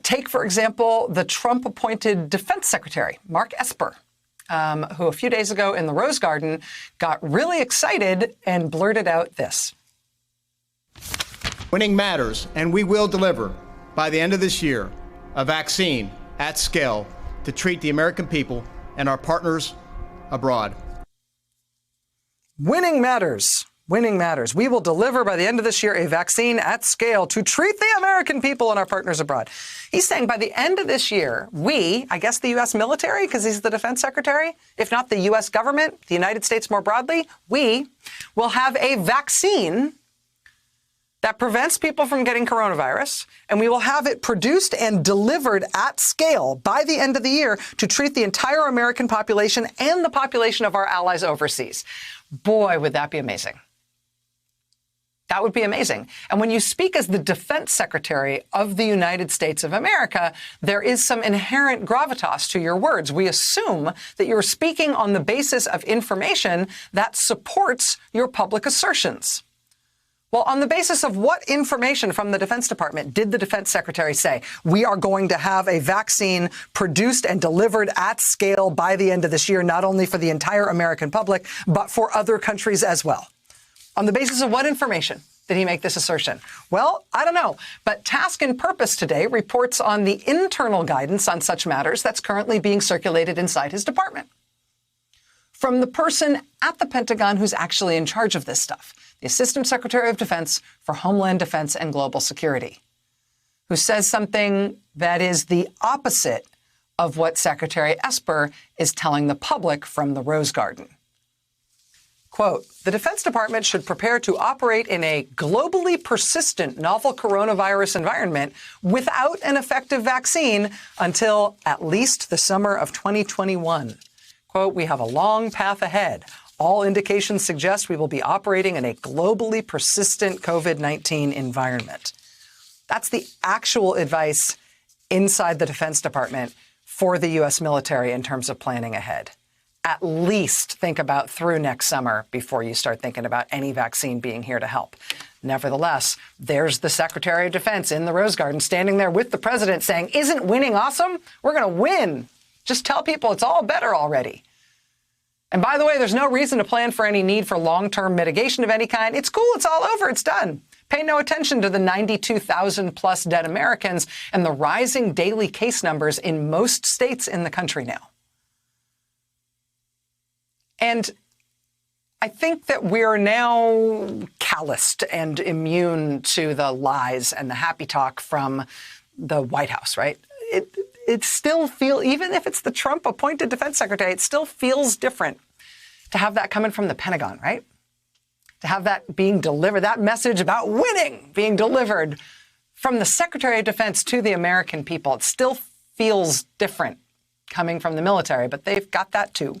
Take, for example, the Trump-appointed Defense Secretary, Mark Esper, who a few days ago in the Rose Garden got really excited and blurted out this. Winning matters, and we will deliver, by the end of this year, a vaccine at scale to treat the American people and our partners abroad. Winning matters. Winning matters. We will deliver by the end of this year a vaccine at scale to treat the American people and our partners abroad. He's saying by the end of this year, we, I guess the U.S. military, because he's the defense secretary, if not the U.S. government, the United States more broadly, we will have a vaccine that prevents people from getting coronavirus, and we will have it produced and delivered at scale by the end of the year to treat the entire American population and the population of our allies overseas. Boy, would that be amazing. That would be amazing. And when you speak as the defense secretary of the United States of America, there is some inherent gravitas to your words. We assume that you're speaking on the basis of information that supports your public assertions. Well, on the basis of what information from the Defense Department did the defense secretary say, we are going to have a vaccine produced and delivered at scale by the end of this year, not only for the entire American public, but for other countries as well? On the basis of what information did he make this assertion? Well, I don't know. But Task and Purpose today reports on the internal guidance on such matters that's currently being circulated inside his department. From the person at the Pentagon who's actually in charge of this stuff, the Assistant Secretary of Defense for Homeland Defense and Global Security, who says something that is the opposite of what Secretary Esper is telling the public from the Rose Garden. Quote, the Defense Department should prepare to operate in a globally persistent novel coronavirus environment without an effective vaccine until at least the summer of 2021. Quote, we have a long path ahead. All indications suggest we will be operating in a globally persistent COVID-19 environment. That's the actual advice inside the Defense Department for the U.S. military in terms of planning ahead. At least think about through next summer before you start thinking about any vaccine being here to help. Nevertheless, there's the Secretary of Defense in the Rose Garden standing there with the president saying, isn't winning awesome? We're going to win. Just tell people it's all better already. And by the way, there's no reason to plan for any need for long-term mitigation of any kind. It's cool. It's all over. It's done. Pay no attention to the 92,000 plus dead Americans and the rising daily case numbers in most states in the country now. And I think that we're now calloused and immune to the lies and the happy talk from the White House, right? It still feels, even if it's the Trump-appointed defense secretary, it still feels different to have that coming from the Pentagon, right? To have that being delivered, that message about winning being delivered from the Secretary of Defense to the American people. It still feels different coming from the military, but they've got that too.